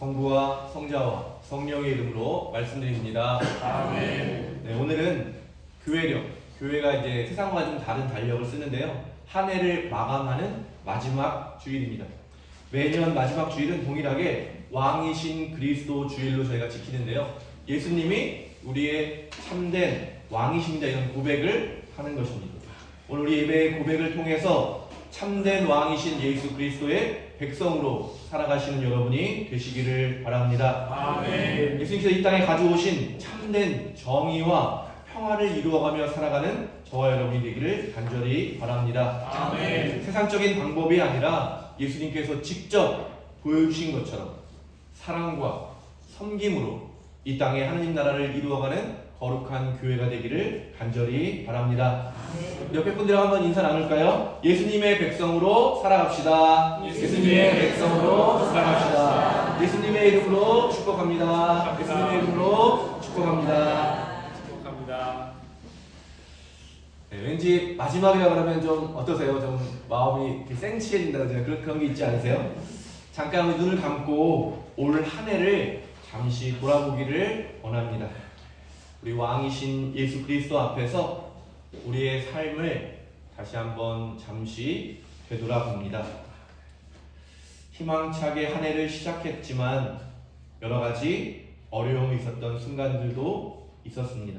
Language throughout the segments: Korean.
성부와 성자와 성령의 이름으로 말씀드립니다. 아멘. 네, 오늘은 교회력, 교회가 이제 세상과 좀 다른 달력을 쓰는데요. 한 해를 마감하는 마지막 주일입니다. 매년 마지막 주일은 동일하게 왕이신 그리스도 주일로 저희가 지키는데요. 예수님이 우리의 참된 왕이십니다, 이런 고백을 하는 것입니다. 오늘 우리 예배의 고백을 통해서 참된 왕이신 예수 그리스도의 백성으로 살아가시는 여러분이 되시기를 바랍니다. 아멘. 예수님께서 이 땅에 가져오신 참된 정의와 평화를 이루어가며 살아가는 저와 여러분이 되기를 간절히 바랍니다. 아멘. 세상적인 방법이 아니라 예수님께서 직접 보여주신 것처럼 사랑과 섬김으로 이 땅에 하느님 나라를 이루어가는 거룩한 교회가 되기를 간절히 바랍니다. 옆에 분들하고 한번 인사 나눌까요? 예수님의 백성으로 살아갑시다. 예수님의 백성으로 살아갑시다. 예수님의 이름으로 축복합니다. 예수님의 이름으로 축복합니다. 축복합니다. 네, 왠지 마지막이라 그러면 좀 어떠세요? 좀 마음이 이렇게 생치해진다든지 그런 게 있지 않으세요? 잠깐 우리 눈을 감고 올 한 해를 잠시 돌아보기를 원합니다. 우리 왕이신 예수 그리스도 앞에서 우리의 삶을 다시 한번 잠시 되돌아봅니다. 희망차게 한 해를 시작했지만 여러 가지 어려움이 있었던 순간들도 있었습니다.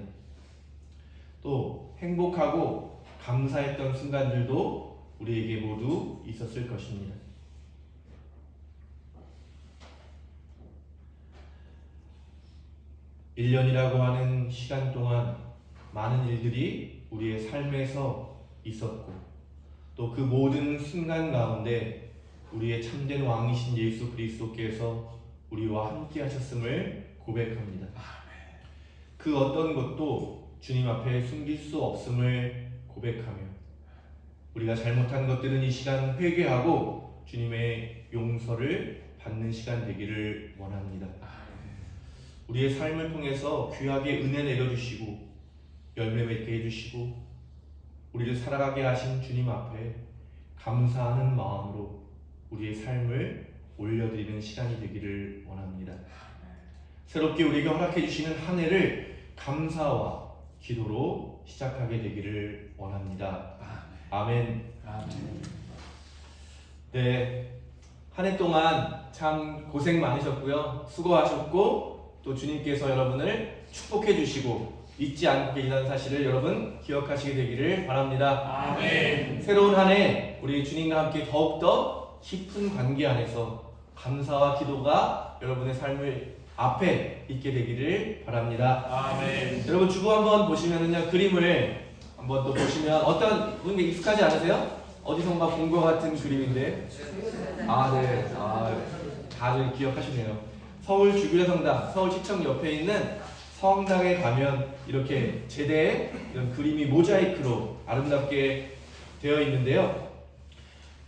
또 행복하고 감사했던 순간들도 우리에게 모두 있었을 것입니다. 일 년이라고 하는 시간 동안 많은 일들이 우리의 삶에서 있었고 또 그 모든 순간 가운데 우리의 참된 왕이신 예수 그리스도께서 우리와 함께 하셨음을 고백합니다. 그 어떤 것도 주님 앞에 숨길 수 없음을 고백하며 우리가 잘못한 것들은 이 시간 회개하고 주님의 용서를 받는 시간 되기를 원합니다. 우리의 삶을 통해서 귀하게 은혜 내려주시고 열매 맺게 해주시고 우리를 살아가게 하신 주님 앞에 감사하는 마음으로 우리의 삶을 올려드리는 시간이 되기를 원합니다. 새롭게 우리에게 허락해 주시는 한 해를 감사와 기도로 시작하게 되기를 원합니다. 아멘. 아멘. 네, 한 해 동안 참 고생 많으셨고요. 수고하셨고 또 주님께서 여러분을 축복해 주시고 잊지 않고 계시다는 사실을 여러분 기억하시게 되기를 바랍니다. 아멘. 새로운 한 해 우리 주님과 함께 더욱더 깊은 관계 안에서 감사와 기도가 여러분의 삶을 앞에 있게 되기를 바랍니다. 아멘. 여러분 주보 한번 보시면은요, 그림을 한번 또 보시면 어떤 분이 익숙하지 않으세요? 어디선가 본 것 같은 그림인데 네. 다들 기억하시네요. 서울 주교회 성당, 서울시청 옆에 있는 성당에 가면 이렇게 제대에 이런 그림이 모자이크로 아름답게 되어 있는데요.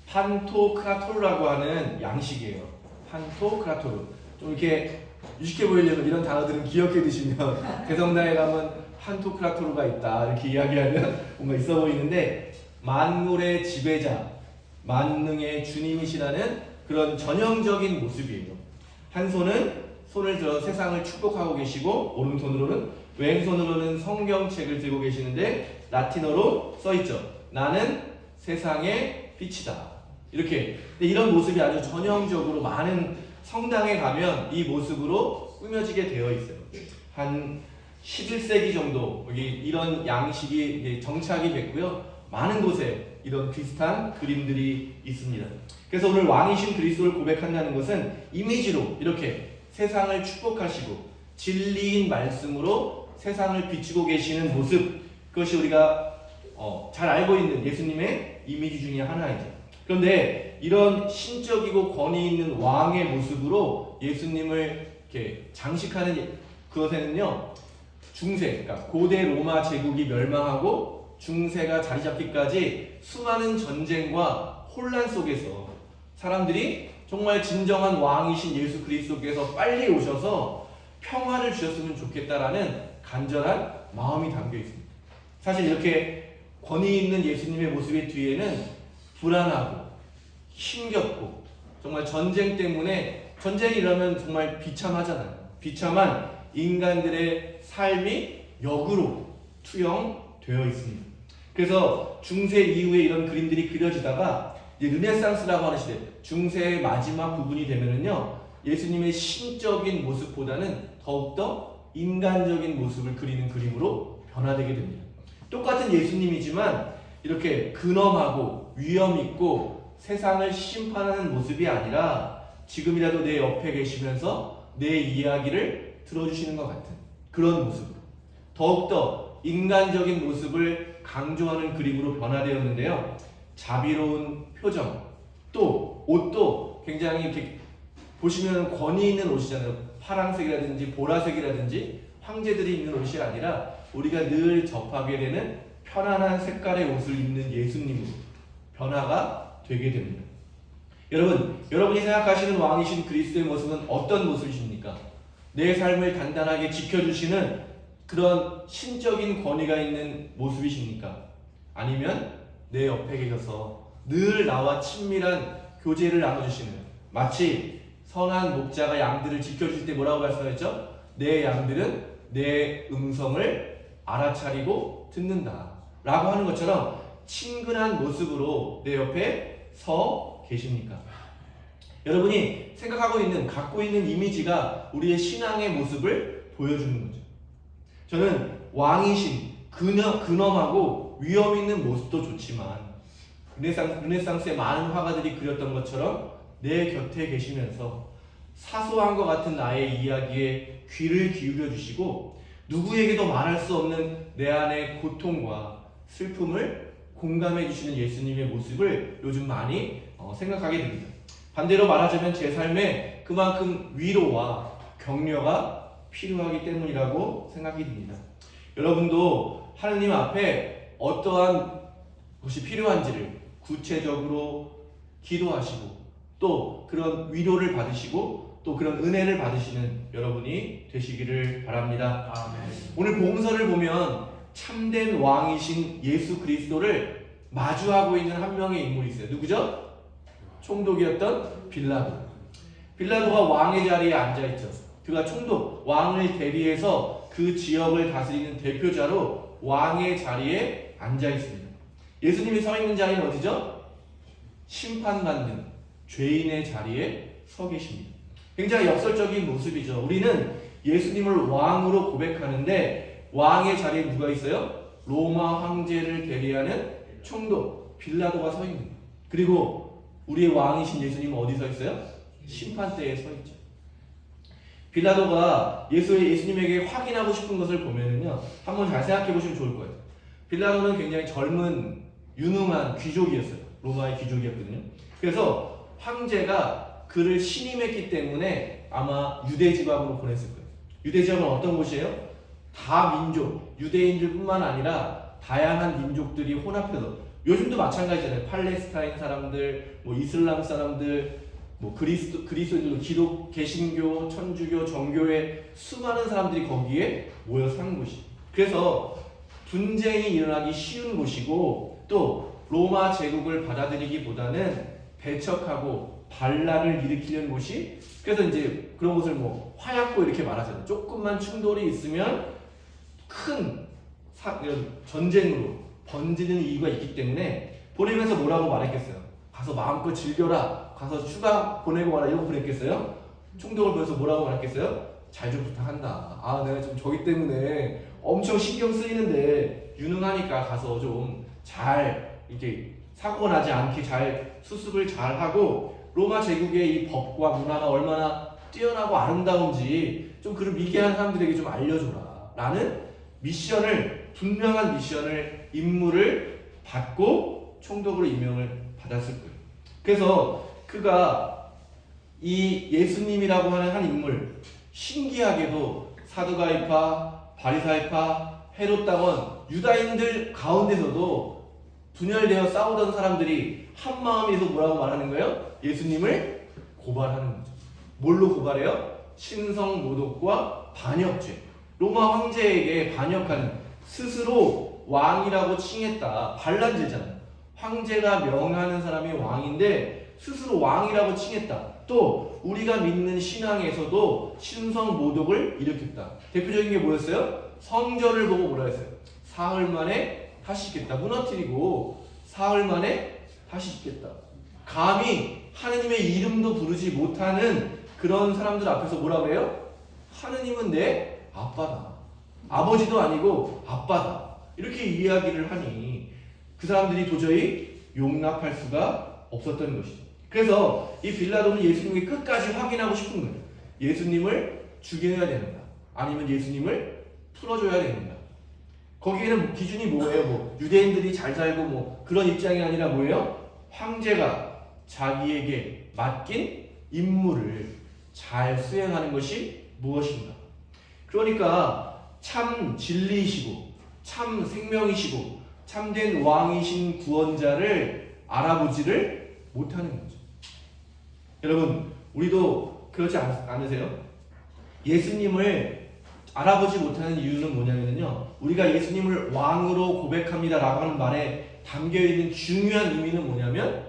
판토크라토르라고 하는 양식이에요. 판토크라토르. 좀 이렇게 유식해 보이려면 이런 단어들은 기억해 두시면 대성당에 가면 판토크라토르가 있다 이렇게 이야기하면 뭔가 있어 보이는데 만물의 지배자, 만능의 주님이시라는 그런 전형적인 모습이에요. 한 손을 들어 세상을 축복하고 계시고 오른손으로는 왼손으로는 성경책을 들고 계시는데 라틴어로 써있죠. 나는 세상의 빛이다. 이렇게. 근데 이런 모습이 아주 전형적으로 많은 성당에 가면 이 모습으로 꾸며지게 되어 있어요. 한 11세기 정도 여기 이런 양식이 정착이 됐고요. 많은 곳에 이런 비슷한 그림들이 있습니다. 그래서 오늘 왕이신 그리스도를 고백한다는 것은 이미지로 이렇게 세상을 축복하시고 진리인 말씀으로 세상을 비추고 계시는 모습, 그것이 우리가 잘 알고 있는 예수님의 이미지 중에 하나이죠. 그런데 이런 신적이고 권위 있는 왕의 모습으로 예수님을 이렇게 장식하는 그것에는요, 중세, 그러니까 고대 로마 제국이 멸망하고 중세가 자리 잡기까지 수많은 전쟁과 혼란 속에서 사람들이 정말 진정한 왕이신 예수 그리스도께서 빨리 오셔서 평화를 주셨으면 좋겠다라는 간절한 마음이 담겨 있습니다. 사실 이렇게 권위 있는 예수님의 모습의 뒤에는 불안하고 힘겹고 정말 전쟁 때문에 전쟁이 일어나면 정말 비참하잖아요. 비참한 인간들의 삶이 역으로 투영되어 있습니다. 그래서 중세 이후에 이런 그림들이 그려지다가 이제 르네상스라고 하는 시대, 중세의 마지막 부분이 되면은요, 예수님의 신적인 모습보다는 더욱더 인간적인 모습을 그리는 그림으로 변화되게 됩니다. 똑같은 예수님이지만 이렇게 근엄하고 위험 있고 세상을 심판하는 모습이 아니라 지금이라도 내 옆에 계시면서 내 이야기를 들어주시는 것 같은 그런 모습으로 더욱더 인간적인 모습을 강조하는 그림으로 변화되었는데요. 자비로운 표정, 또 옷도 굉장히 이렇게 보시면 권위 있는 옷이잖아요. 파란색이라든지 보라색이라든지 황제들이 입는 옷이 아니라 우리가 늘 접하게 되는 편안한 색깔의 옷을 입는 예수님으로 변화가 되게 됩니다. 여러분이 생각하시는 왕이신 그리스도의 모습은 어떤 모습이십니까? 내 삶을 단단하게 지켜주시는 그런 신적인 권위가 있는 모습이십니까? 아니면 내 옆에 계셔서 늘 나와 친밀한 교제를 나눠주시는, 마치 선한 목자가 양들을 지켜줄 때 뭐라고 말씀하셨죠? 내 양들은 내 음성을 알아차리고 듣는다 라고 하는 것처럼 친근한 모습으로 내 옆에 서 계십니까? 여러분이 생각하고 있는, 갖고 있는 이미지가 우리의 신앙의 모습을 보여주는 거죠. 저는 왕이신 근엄하고 위험 있는 모습도 좋지만 르네상스의 많은 화가들이 그렸던 것처럼 내 곁에 계시면서 사소한 것 같은 나의 이야기에 귀를 기울여 주시고 누구에게도 말할 수 없는 내 안의 고통과 슬픔을 공감해 주시는 예수님의 모습을 요즘 많이 생각하게 됩니다. 반대로 말하자면 제 삶에 그만큼 위로와 격려가 필요하기 때문이라고 생각이 듭니다. 여러분도 하느님 앞에 어떠한 것이 필요한지를 구체적으로 기도하시고 또 그런 위로를 받으시고 또 그런 은혜를 받으시는 여러분이 되시기를 바랍니다. 아멘. 오늘 복음서를 보면 참된 왕이신 예수 그리스도를 마주하고 있는 한 명의 인물이 있어요. 누구죠? 총독이었던 빌라도. 빌라도가 왕의 자리에 앉아있죠. 그가 총독, 왕을 대리해서 그 지역을 다스리는 대표자로 왕의 자리에 앉아있습니다. 예수님이 서 있는 자리는 어디죠? 심판받는 죄인의 자리에 서 계십니다. 굉장히 역설적인 모습이죠. 우리는 예수님을 왕으로 고백하는데 왕의 자리에 누가 있어요? 로마 황제를 대리하는 총독 빌라도가 서 있는 거예요. 그리고 우리의 왕이신 예수님은 어디 서 있어요? 심판대에 서 있죠. 빌라도가 예수님에게 확인하고 싶은 것을 보면은요, 한번 잘 생각해 보시면 좋을 거예요. 빌라도는 굉장히 젊은 유능한 귀족이었어요. 로마의 귀족이었거든요. 그래서 황제가 그를 신임했기 때문에 아마 유대 지방으로 보냈을 거예요. 유대 지방은 어떤 곳이에요? 다 민족, 유대인들뿐만 아니라 다양한 민족들이 혼합해서, 요즘도 마찬가지잖아요. 팔레스타인 사람들, 뭐 이슬람 사람들, 뭐 그리스도인들, 기독, 개신교, 천주교, 정교회 수많은 사람들이 거기에 모여 사는 곳이. 그래서 분쟁이 일어나기 쉬운 곳이고 또 로마 제국을 받아들이기보다는 배척하고 반란을 일으키는 곳이. 그래서 이제 그런 곳을 뭐 화약고 이렇게 말하잖아요. 조금만 충돌이 있으면 큰 전쟁으로 번지는 이유가 있기 때문에 보내면서 뭐라고 말했겠어요? 가서 마음껏 즐겨라, 가서 휴가 보내고 와라, 이러고 보냈겠어요? 총독을 보면서 뭐라고 말했겠어요? 잘 좀 부탁한다. 아, 내가 좀 저기 때문에 엄청 신경 쓰이는데 유능하니까 가서 좀 잘 이렇게 사고가 나지 않게 잘 수습을 잘 하고 로마 제국의 이 법과 문화가 얼마나 뛰어나고 아름다운지 좀 그런 미개한 사람들에게 좀 알려줘라 라는 미션을, 분명한 미션을, 임무를 받고 총독으로 임명을 받았을 거예요. 그래서 그가 이 예수님이라고 하는 한 인물, 신기하게도 사두가이파, 바리사이파, 헤롯당원, 유다인들 가운데서도 분열되어 싸우던 사람들이 한 마음에서 뭐라고 말하는 거예요? 예수님을 고발하는 거죠. 뭘로 고발해요? 신성 모독과 반역죄. 로마 황제에게 반역하는, 스스로 왕이라고 칭했다. 반란죄잖아요. 황제가 명하는 사람이 왕인데 스스로 왕이라고 칭했다. 또 우리가 믿는 신앙에서도 신성 모독을 일으켰다. 대표적인 게 뭐였어요? 성전을 보고 뭐라 했어요? 사흘 만에 다시 짓겠다. 무너뜨리고 사흘 만에 다시 짓겠다. 감히 하느님의 이름도 부르지 못하는 그런 사람들 앞에서 뭐라 그래요? 하느님은 내 아빠다. 아버지도 아니고 아빠다. 이렇게 이야기를 하니 그 사람들이 도저히 용납할 수가 없었던 것이죠. 그래서 이 빌라도는 예수님이 끝까지 확인하고 싶은 거예요. 예수님을 죽여야 되는가? 아니면 예수님을 풀어줘야 되는가? 거기에는 기준이 뭐예요? 뭐 유대인들이 잘 살고 뭐 그런 입장이 아니라 뭐예요? 황제가 자기에게 맡긴 임무를 잘 수행하는 것이 무엇인가? 그러니까 참 진리이시고 참 생명이시고 참된 왕이신 구원자를 알아보지를 못하는 거죠. 여러분, 우리도 그렇지 않으세요? 예수님을 알아보지 못하는 이유는 뭐냐면요, 우리가 예수님을 왕으로 고백합니다 라고 하는 말에 담겨있는 중요한 의미는 뭐냐면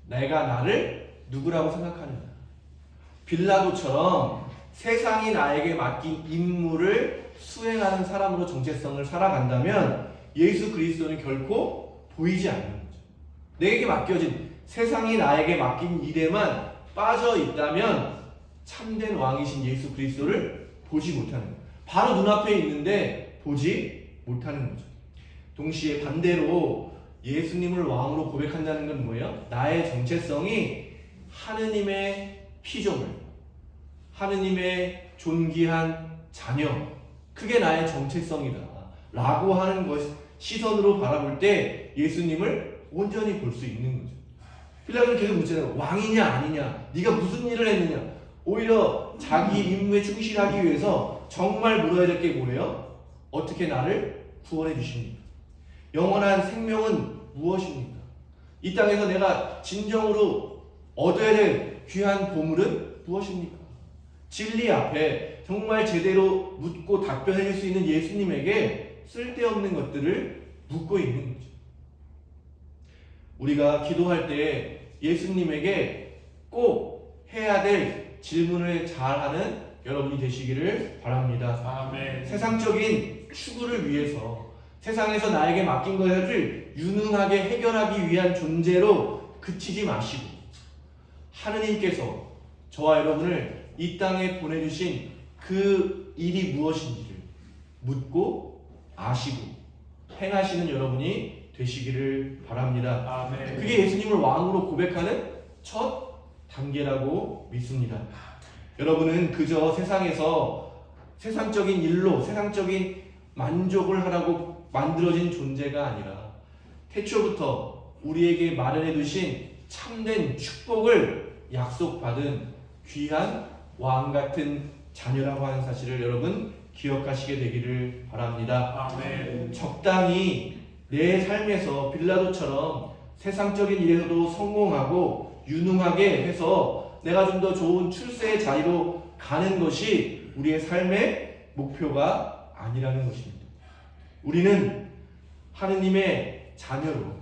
내가 나를 누구라고 생각하느냐. 빌라도처럼 세상이 나에게 맡긴 임무를 수행하는 사람으로 정체성을 살아간다면 예수 그리스도는 결코 보이지 않는 거죠. 내게 맡겨진, 세상이 나에게 맡긴 일에만 빠져 있다면 참된 왕이신 예수 그리스도를 보지 못하는 거예요. 바로 눈앞에 있는데 보지 못하는 거죠. 동시에 반대로 예수님을 왕으로 고백한다는 건 뭐예요? 나의 정체성이 하느님의 피조물, 하느님의 존귀한 자녀, 그게 나의 정체성이다 라고 하는 것, 시선으로 바라볼 때 예수님을 온전히 볼 수 있는 거죠. 빌라도는 계속 묻잖아요. 왕이냐 아니냐, 네가 무슨 일을 했느냐. 오히려 자기 임무에 충실하기 위해서 정말 물어야 될 게 뭐예요? 어떻게 나를 구원해 주십니까? 영원한 생명은 무엇입니까? 이 땅에서 내가 진정으로 얻어야 될 귀한 보물은 무엇입니까? 진리 앞에 정말 제대로 묻고 답변해 줄 수 있는 예수님에게 쓸데없는 것들을 묻고 있는 거죠. 우리가 기도할 때 예수님에게 꼭 해야 될 질문을 잘하는 여러분이 되시기를 바랍니다. 아멘. 세상적인 추구를 위해서 세상에서 나에게 맡긴 것을 유능하게 해결하기 위한 존재로 그치지 마시고 하느님께서 저와 여러분을 이 땅에 보내주신 그 일이 무엇인지를 묻고 아시고 행하시는 여러분이 되시기를 바랍니다. 아멘. 그게 예수님을 왕으로 고백하는 첫 단계라고 믿습니다. 여러분은 그저 세상에서 세상적인 일로 세상적인 만족을 하라고 만들어진 존재가 아니라 태초부터 우리에게 마련해 두신 참된 축복을 약속받은 귀한 왕 같은 자녀라고 하는 사실을 여러분 기억하시게 되기를 바랍니다. 아멘. 적당히 내 삶에서 빌라도처럼 세상적인 일에서도 성공하고 유능하게 해서 내가 좀 더 좋은 출세의 자리로 가는 것이 우리의 삶의 목표가 아니라는 것입니다. 우리는 하느님의 자녀로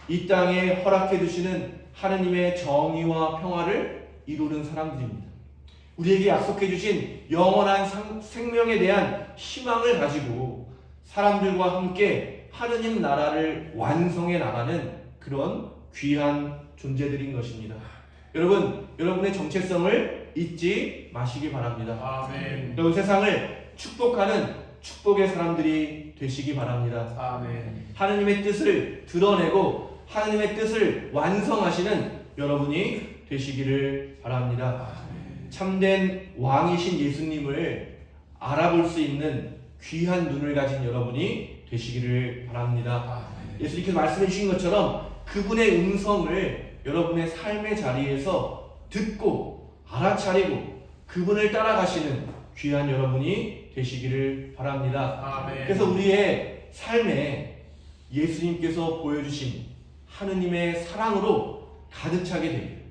이 땅에 허락해 주시는 하느님의 정의와 평화를 이루는 사람들입니다. 우리에게 약속해 주신 영원한 생명에 대한 희망을 가지고 사람들과 함께 하느님 나라를 완성해 나가는 그런 귀한 존재들인 것입니다. 여러분, 여러분의 정체성을 잊지 마시기 바랍니다. 아멘. 여러분, 세상을 축복하는 축복의 사람들이 되시기 바랍니다. 아멘. 하느님의 뜻을 드러내고 하느님의 뜻을 완성하시는 여러분이 되시기를 바랍니다. 참된 왕이신 예수님을 알아볼 수 있는 귀한 눈을 가진 여러분이 되시기를 바랍니다. 예수님께서 말씀해 주신 것처럼 그분의 음성을 여러분의 삶의 자리에서 듣고 알아차리고 그분을 따라가시는 귀한 여러분이 되시기를 바랍니다. 아멘. 그래서 우리의 삶에 예수님께서 보여주신 하느님의 사랑으로 가득 차게 되기를,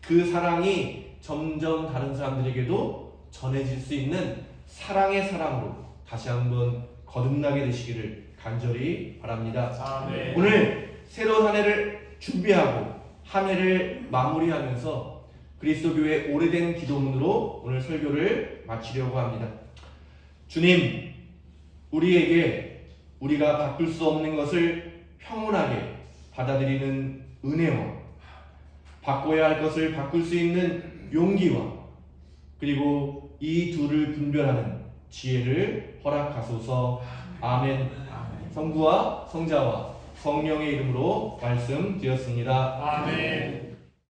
그 사랑이 점점 다른 사람들에게도 전해질 수 있는 사랑의 사랑으로 다시 한번 거듭나게 되시기를 간절히 바랍니다. 아멘. 오늘 새로운 한 해를 준비하고 한 해를 마무리하면서 그리스도교의 오래된 기도문으로 오늘 설교를 마치려고 합니다. 주님, 우리에게 우리가 바꿀 수 없는 것을 평온하게 받아들이는 은혜와 바꿔야 할 것을 바꿀 수 있는 용기와 그리고 이 둘을 분별하는 지혜를 허락하소서. 아멘. 성부와 성자와 성령의 이름으로 말씀드렸습니다. 아멘.